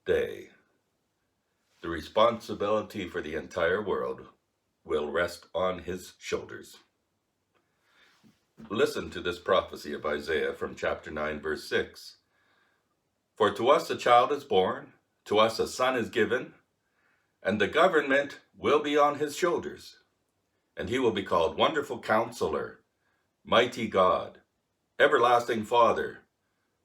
day, the responsibility for the entire world will rest on his shoulders. Listen to this prophecy of Isaiah from chapter 9, verse 6. For to us a child is born, to us a son is given, and the government will be on his shoulders. And he will be called Wonderful Counselor, Mighty God, Everlasting Father,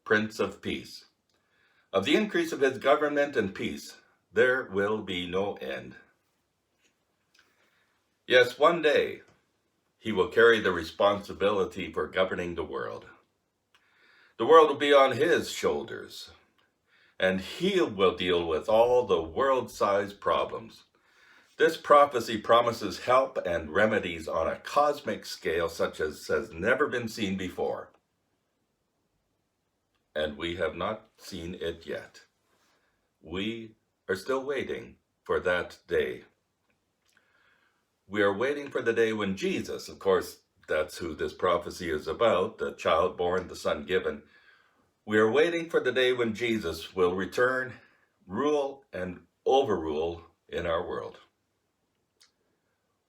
Prince of Peace. Of the increase of his government and peace, there will be no end. Yes, one day he will carry the responsibility for governing the world. The world will be on his shoulders, and he will deal with all the world-sized problems. This prophecy promises help and remedies on a cosmic scale such as has never been seen before. And we have not seen it yet. We are still waiting for that day. We are waiting for the day when Jesus, of course, that's who this prophecy is about, the child born, the son given. We are waiting for the day when Jesus will return, rule, and overrule in our world.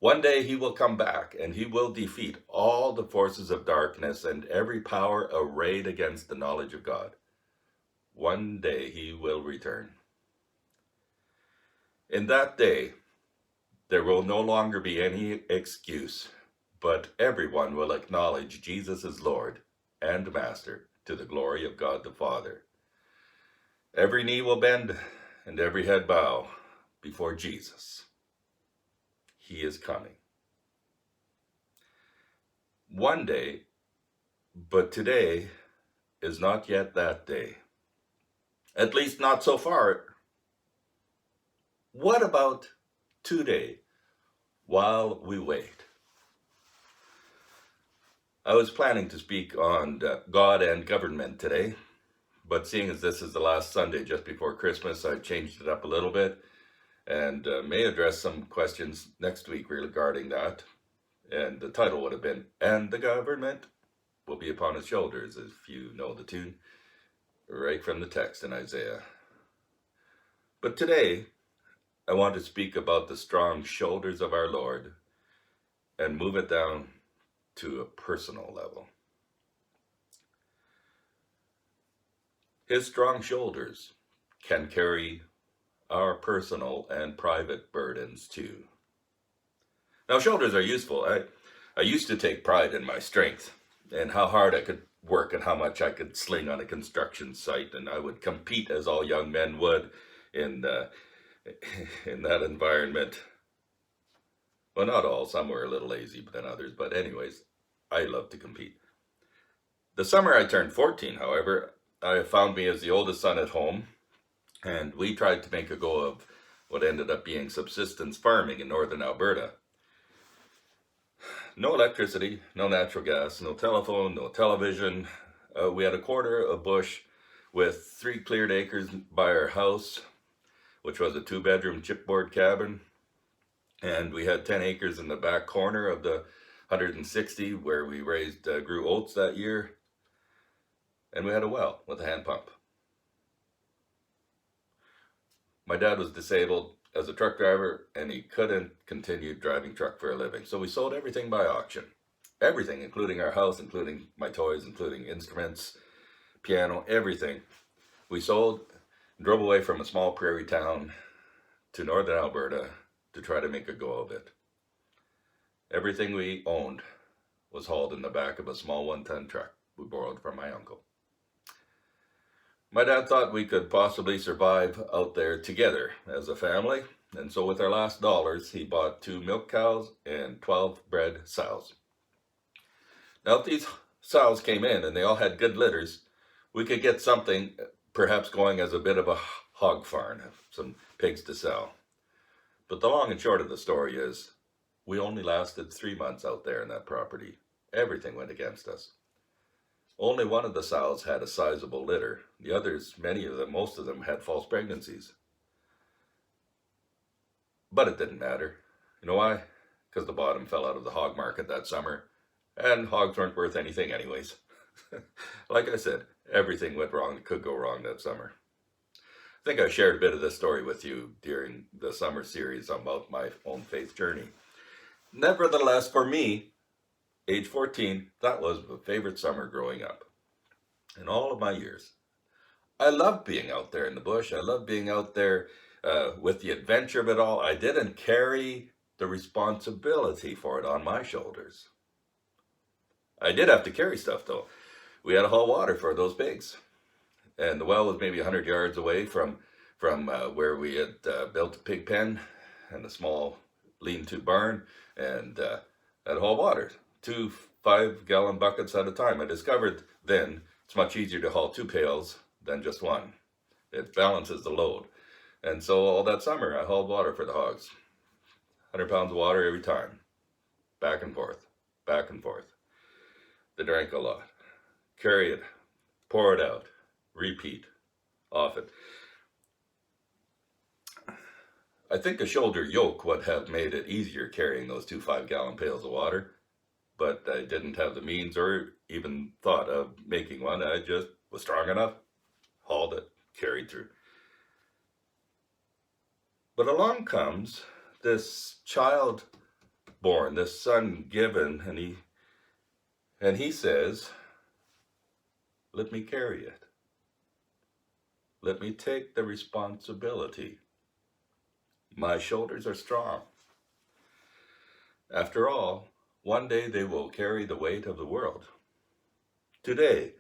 One day he will come back and he will defeat all the forces of darkness and every power arrayed against the knowledge of God. One day he will return. In that day, there will no longer be any excuse, but everyone will acknowledge Jesus as Lord and Master to the glory of God the Father. Every knee will bend and every head bow before Jesus. He is coming. One day, but today is not yet that day. At least not so far. What about today, while we wait? I was planning to speak on God and government today, but seeing as this is the last Sunday just before Christmas, I changed it up a little bit and may address some questions next week regarding that. And the title would have been, And the Government Will Be Upon His Shoulders, if you know the tune, right from the text in Isaiah. But today, I want to speak about the strong shoulders of our Lord and move it down to a personal level. His strong shoulders can carry our personal and private burdens too. Now, shoulders are useful. I used to take pride in my strength and how hard I could work and how much I could sling on a construction site, and I would compete as all young men would in that environment. Well, not all. Some were a little lazy than others, but anyways, I loved to compete. The summer I turned 14, however, I found me as the oldest son at home, and we tried to make a go of what ended up being subsistence farming in northern Alberta. No electricity, no natural gas, no telephone, no television. We had a quarter of bush with 3 cleared acres by our house, which was a 2-bedroom chipboard cabin. And we had 10 acres in the back corner of the 160 where we grew oats that year. And we had a well with a hand pump. My dad was disabled as a truck driver, and he couldn't continue driving truck for a living. So we sold everything by auction. Everything, including our house, including my toys, including instruments, piano, everything. We sold and drove away from a small prairie town to northern Alberta to try to make a go of it. Everything we owned was hauled in the back of a small 1-ton truck we borrowed from my uncle. My dad thought we could possibly survive out there together as a family, and so with our last dollars, he bought 2 milk cows and 12 bred sows. Now, if these sows came in and they all had good litters, we could get something perhaps going as a bit of a hog farm, some pigs to sell. But the long and short of the story is, we only lasted 3 months out there in that property. Everything went against us. Only one of the sows had a sizable litter. The others, most of them had false pregnancies. But it didn't matter. You know why? Because the bottom fell out of the hog market that summer, and hogs weren't worth anything anyways. Like I said, everything went wrong that could go wrong that summer. I think I shared a bit of this story with you during the summer series about my own faith journey. Nevertheless, for me, age 14, that was my favorite summer growing up in all of my years. I loved being out there in the bush. I loved being out there with the adventure of it all. I didn't carry the responsibility for it on my shoulders. I did have to carry stuff though. We had to haul water for those pigs, and the well was maybe 100 yards away from where we had built a pig pen and a small lean-to barn, and had to haul water, 2 5-gallon buckets at a time. I discovered then it's much easier to haul 2 pails than just one. It balances the load. And so all that summer I hauled water for the hogs. 100 pounds of water every time. Back and forth, back and forth. They drank a lot. Carry it, pour it out, repeat, often. I think a shoulder yoke would have made it easier carrying those 2 5-gallon pails of water, but I didn't have the means or even thought of making one. I just was strong enough, hauled it, carried through. But along comes this child born, this son given, and he says, let me carry it. Let me take the responsibility. My shoulders are strong. After all, one day they will carry the weight of the world. Today,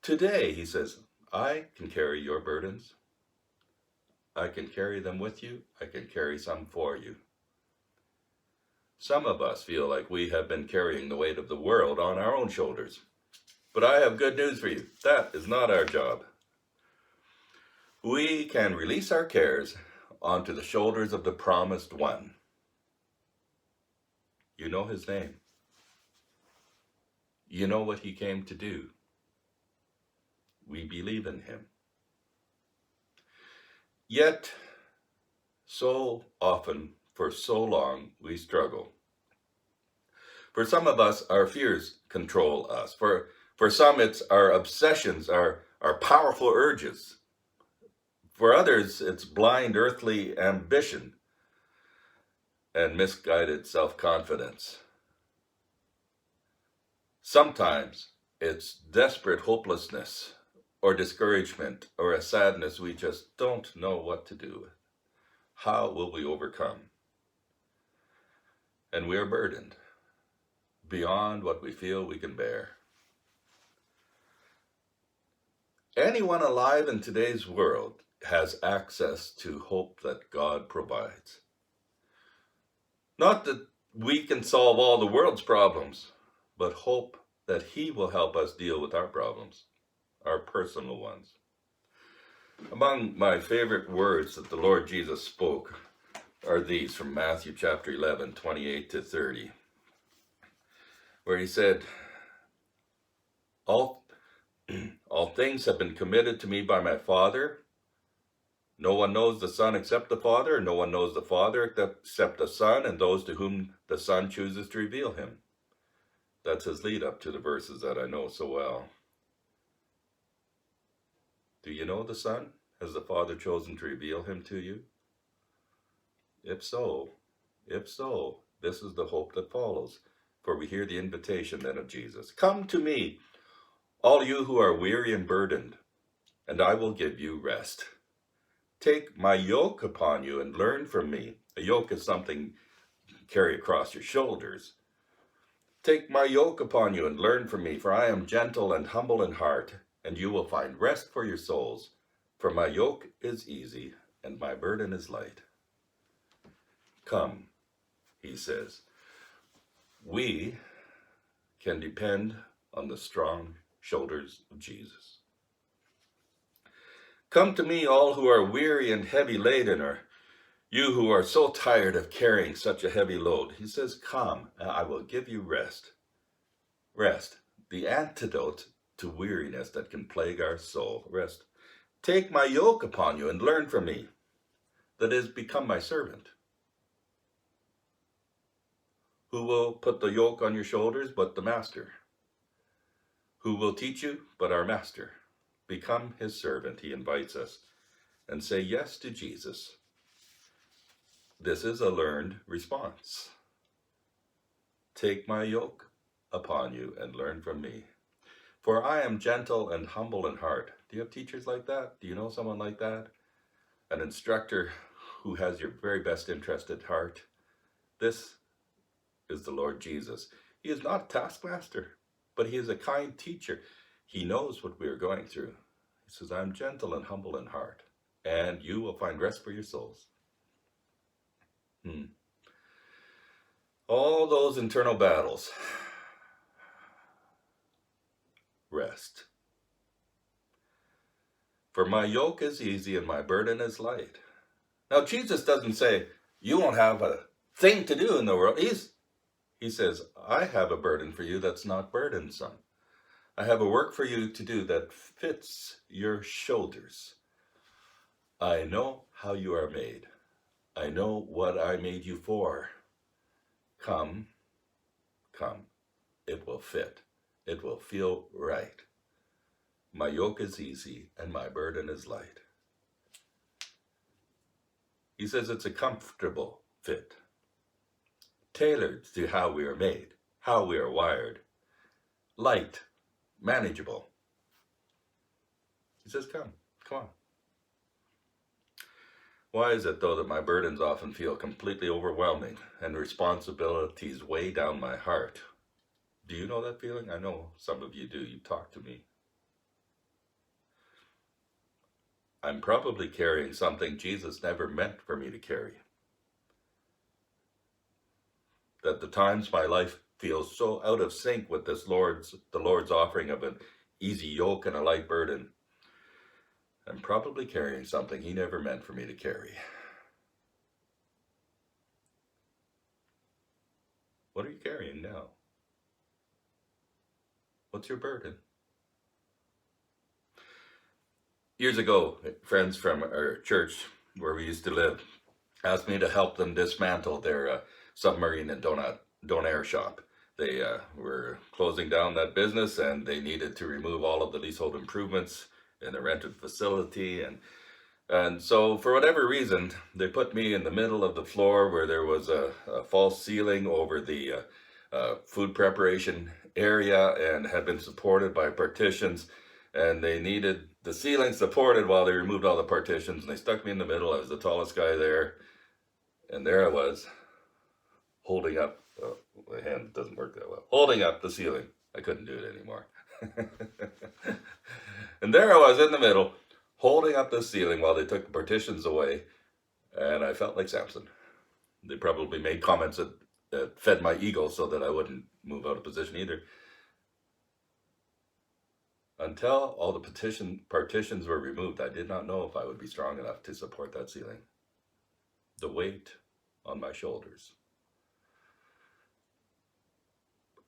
he says, I can carry your burdens. I can carry them with you. I can carry some for you. Some of us feel like we have been carrying the weight of the world on our own shoulders. But I have good news for you. That is not our job. We can release our cares onto the shoulders of the promised one. You know his name. You know what he came to do. We believe in him. Yet, so often, for so long, we struggle. For some of us, our fears control us. For some, it's our obsessions, our powerful urges. For others, it's blind earthly ambition and misguided self-confidence. Sometimes it's desperate hopelessness or discouragement or a sadness we just don't know what to do with. How will we overcome? And we are burdened beyond what we feel we can bear. Anyone alive in today's world has access to hope that God provides. Not that we can solve all the world's problems, but hope that he will help us deal with our problems, our personal ones. Among my favorite words that the Lord Jesus spoke are these from Matthew chapter 11, 28 to 30, where he said, all things have been committed to me by my Father. No one knows the Son except the Father, and no one knows the Father except the Son, and those to whom the Son chooses to reveal him. That's his lead up to the verses that I know so well. Do you know the Son? Has the Father chosen to reveal him to you? If so, this is the hope that follows. For we hear the invitation then of Jesus. Come to me, all you who are weary and burdened, and I will give you rest. Take my yoke upon you and learn from me. A yoke is something you carry across your shoulders. Take my yoke upon you and learn from me, for I am gentle and humble in heart, and you will find rest for your souls. For my yoke is easy and my burden is light. Come, he says. We can depend on the strong shoulders of Jesus. Come to me, all who are weary and heavy laden, or you who are so tired of carrying such a heavy load. He says, come, and I will give you rest. Rest, the antidote to weariness that can plague our soul. Rest. Take my yoke upon you and learn from me, that is, become my servant. Who will put the yoke on your shoulders but the master? Who will teach you but our master? Become his servant, he invites us. and say yes to Jesus. This is a learned response. Take my yoke upon you and learn from me. For I am gentle and humble in heart. Do you have teachers like that? Do you know someone like that? An instructor who has your very best interest at heart? This is the Lord Jesus. He is not a taskmaster, but he is a kind teacher. He knows what we are going through. He says, I am gentle and humble in heart, and you will find rest for your souls. All those internal battles, rest. For my yoke is easy and my burden is light. Now, Jesus doesn't say, you won't have a thing to do in the world. He says, I have a burden for you that's not burdensome. I have a work for you to do that fits your shoulders. I know how you are made. I know what I made you for. Come, come. It will fit. It will feel right. My yoke is easy and my burden is light. He says it's a comfortable fit, tailored to how we are made, how we are wired, light, manageable. He says, come on. Why is it, though, that my burdens often feel completely overwhelming and responsibilities weigh down my heart? Do you know that feeling? I know some of you do. You talk to me. I'm probably carrying something Jesus never meant for me to carry. That the times my life feels so out of sync with the Lord's offering of an easy yoke and a light burden, I'm probably carrying something he never meant for me to carry. What are you carrying now? What's your burden? Years ago, friends from our church where we used to live asked me to help them dismantle their submarine and donair shop. They were closing down that business and they needed to remove all of the leasehold improvements in a rented facility. And so for whatever reason, they put me in the middle of the floor where there was a false ceiling over the food preparation area and had been supported by partitions. And they needed the ceiling supported while they removed all the partitions. And they stuck me in the middle. I was the tallest guy there. And there I was, holding up, my hand doesn't work that well, holding up the ceiling. I couldn't do it anymore. And there I was in the middle, holding up the ceiling while they took the partitions away. And I felt like Samson. They probably made comments that fed my ego so that I wouldn't move out of position either. Until all the partitions were removed, I did not know if I would be strong enough to support that ceiling. The weight on my shoulders.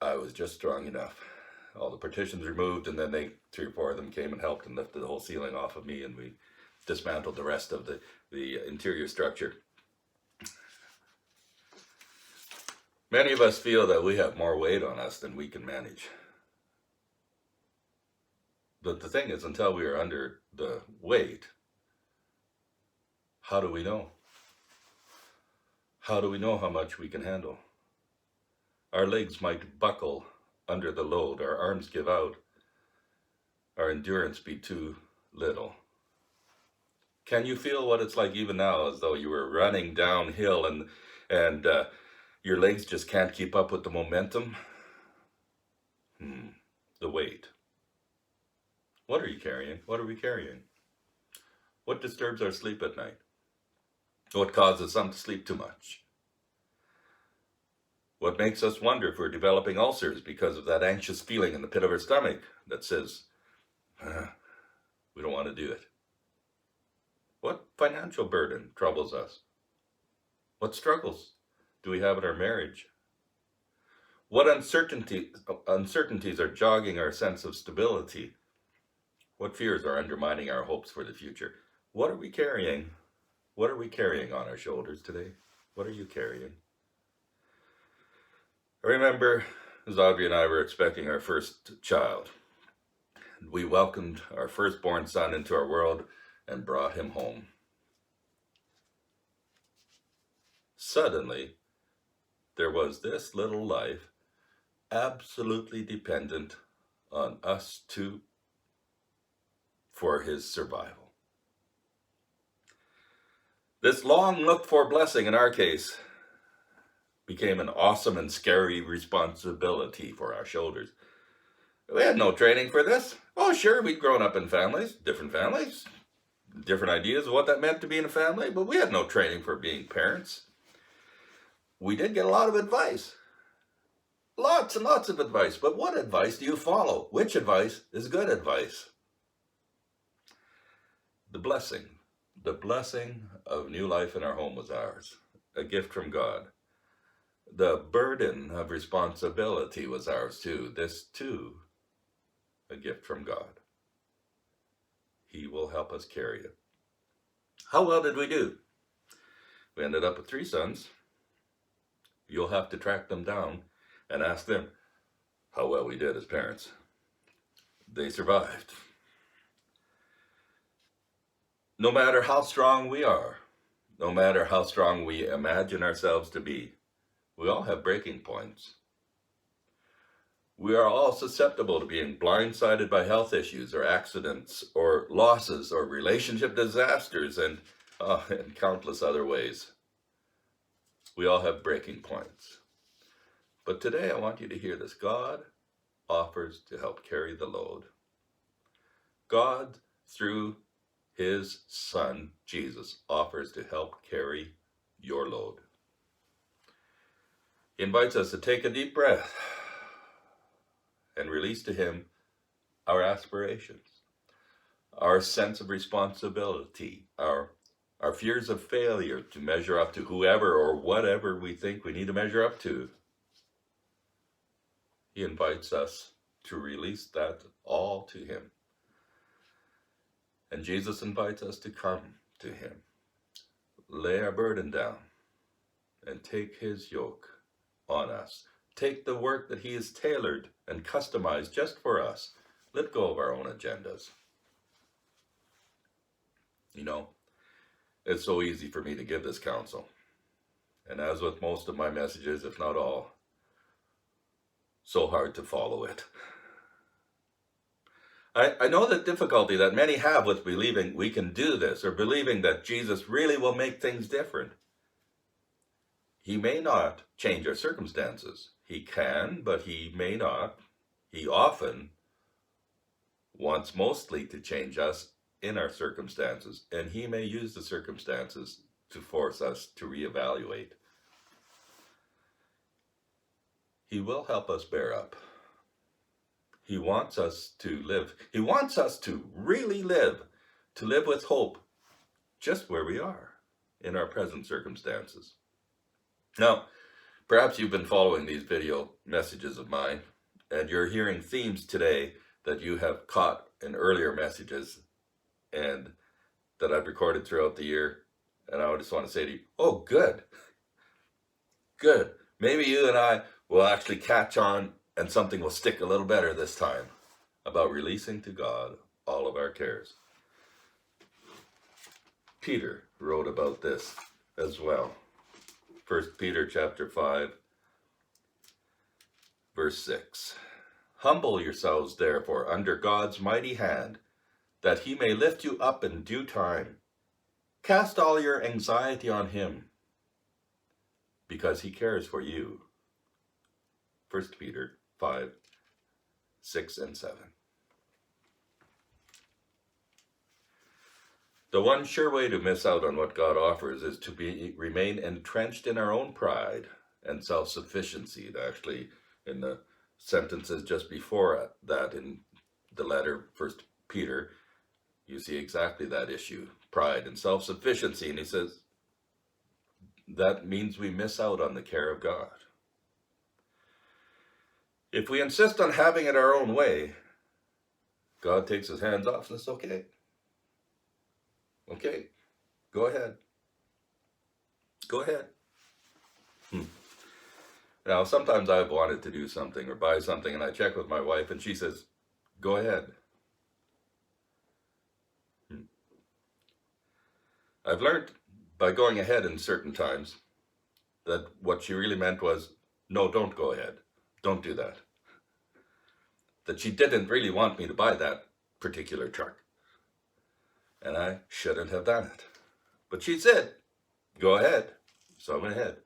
I was just strong enough. All the partitions removed, and then 3 or 4 of them came and helped and lifted the whole ceiling off of me, and we dismantled the rest of the interior structure. Many of us feel that we have more weight on us than we can manage. But the thing is, until we are under the weight, how do we know? How do we know how much we can handle? Our legs might buckle under the load, our arms give out, our endurance be too little. Can you feel what it's like even now, as though you were running downhill and your legs just can't keep up with the momentum? The weight. What are you carrying? What are we carrying? What disturbs our sleep at night? What causes some to sleep too much? What makes us wonder if we're developing ulcers because of that anxious feeling in the pit of our stomach that says, we don't want to do it? What financial burden troubles us? What struggles do we have in our marriage? What uncertainties are jogging our sense of stability? What fears are undermining our hopes for the future? What are we carrying? What are we carrying on our shoulders today? What are you carrying? I remember as Audrey and I were expecting our first child. We welcomed our firstborn son into our world and brought him home. suddenly there was this little life absolutely dependent on us two for his survival. This long looked for blessing, in our case, became an awesome and scary responsibility for our shoulders. We had no training for this. Oh, sure, we'd grown up in families, different ideas of what that meant to be in a family, but we had no training for being parents. We did get a lot of advice. Lots and lots of advice. But what advice do you follow? Which advice is good advice? The blessing of new life in our home was ours, a gift from God. The burden of responsibility was ours too. This too, a gift from God. He will help us carry it. How well did we do? We ended up with 3 sons. You'll have to track them down and ask them how well we did as parents. They survived. No matter how strong we are, no matter how strong we imagine ourselves to be, we all have breaking points. We are all susceptible to being blindsided by health issues or accidents or losses or relationship disasters and in countless other ways. We all have breaking points. But today I want you to hear this. God offers to help carry the load. God, through his Son, Jesus, offers to help carry your load. He invites us to take a deep breath and release to him our aspirations, our sense of responsibility, our fears of failure to measure up to whoever or whatever we think we need to measure up to. He invites us to release that all to him. And Jesus invites us to come to him, lay our burden down, and take his yoke on us. Take the work that he has tailored and customized just for us. Let go of our own agendas. You know, it's so easy for me to give this counsel. And as with most of my messages, if not all, so hard to follow it. I know the difficulty that many have with believing we can do this or believing that Jesus really will make things different. He may not change our circumstances. He can, but he may not. He often wants mostly to change us in our circumstances, and he may use the circumstances to force us to reevaluate. He will help us bear up. He wants us to live. He wants us to really live, to live with hope just where we are in our present circumstances. Now, perhaps you've been following these video messages of mine, and you're hearing themes today that you have caught in earlier messages and that I've recorded throughout the year. And I just want to say to you, oh, good. Good. Maybe you and I will actually catch on and something will stick a little better this time about releasing to God all of our cares. Peter wrote about this as well. 1 Peter chapter 5, verse 6. Humble yourselves, therefore, under God's mighty hand, that he may lift you up in due time. Cast all your anxiety on him, because he cares for you. 1 Peter 5, 6 and 7. The one sure way to miss out on what God offers is to remain entrenched in our own pride and self-sufficiency. Actually, in the sentences just before that in the letter, 1 Peter, you see exactly that issue, pride and self-sufficiency. And he says, that means we miss out on the care of God. If we insist on having it our own way, God takes his hands off and says, okay. Okay, go ahead. Go ahead. Now, sometimes I've wanted to do something or buy something, and I check with my wife, and she says, go ahead. I've learned by going ahead in certain times that what she really meant was, no, don't go ahead. Don't do that. That she didn't really want me to buy that particular truck. And I shouldn't have done it. But she said, go ahead. So I went ahead.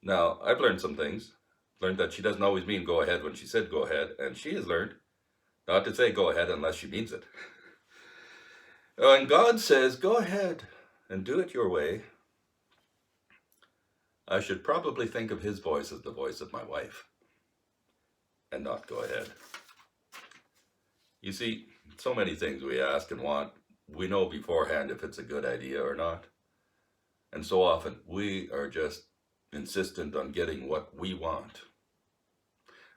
Now, I've learned some things. Learned that she doesn't always mean go ahead when she said go ahead. And she has learned not to say go ahead unless she means it. When God says go ahead and do it your way, I should probably think of his voice as the voice of my wife and not go ahead. You see, so many things we ask and want, we know beforehand if it's a good idea or not. And so often we are just insistent on getting what we want.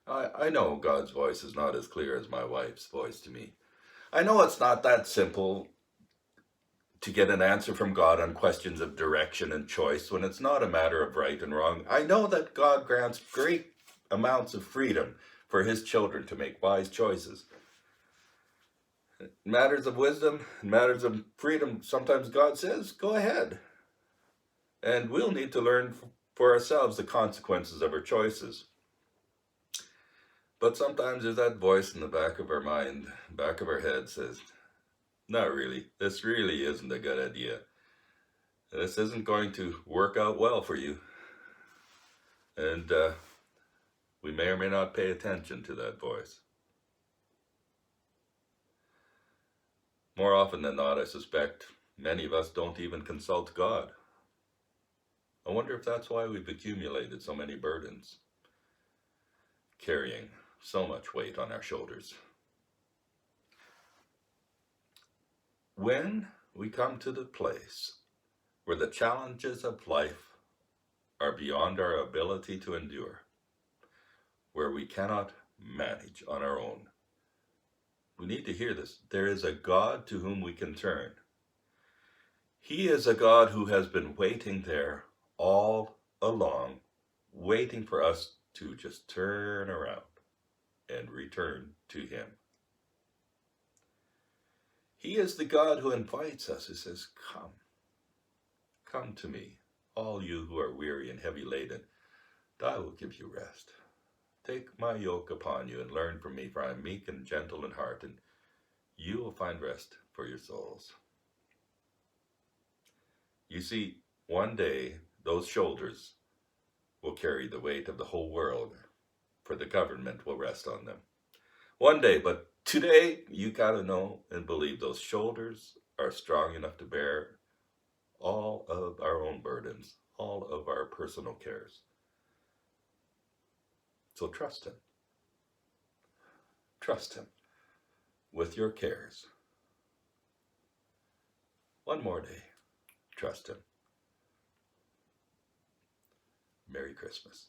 I know God's voice is not as clear as my wife's voice to me. I know it's not that simple to get an answer from God on questions of direction and choice when it's not a matter of right and wrong. I know that God grants great amounts of freedom for his children to make wise choices. In matters of wisdom, in matters of freedom, sometimes God says, go ahead. And we'll need to learn for ourselves the consequences of our choices. But sometimes there's that voice in the back of our mind, back of our head says, not really. This really isn't a good idea. This isn't going to work out well for you. And we may or may not pay attention to that voice. More often than not, I suspect many of us don't even consult God. I wonder if that's why we've accumulated so many burdens, carrying so much weight on our shoulders. When we come to the place where the challenges of life are beyond our ability to endure, where we cannot manage on our own, we need to hear this. There is a God to whom we can turn. He is a God who has been waiting there all along, waiting for us to just turn around and return to him. He is the God who invites us. He says, come to me, all you who are weary and heavy laden, and I will give you rest. Take my yoke upon you and learn from me, for I am meek and gentle in heart, and you will find rest for your souls. You see, one day those shoulders will carry the weight of the whole world, for the government will rest on them. One day, but today you gotta know and believe those shoulders are strong enough to bear all of our own burdens, all of our personal cares. So trust him. Trust him with your cares. One more day. Trust him. Merry Christmas.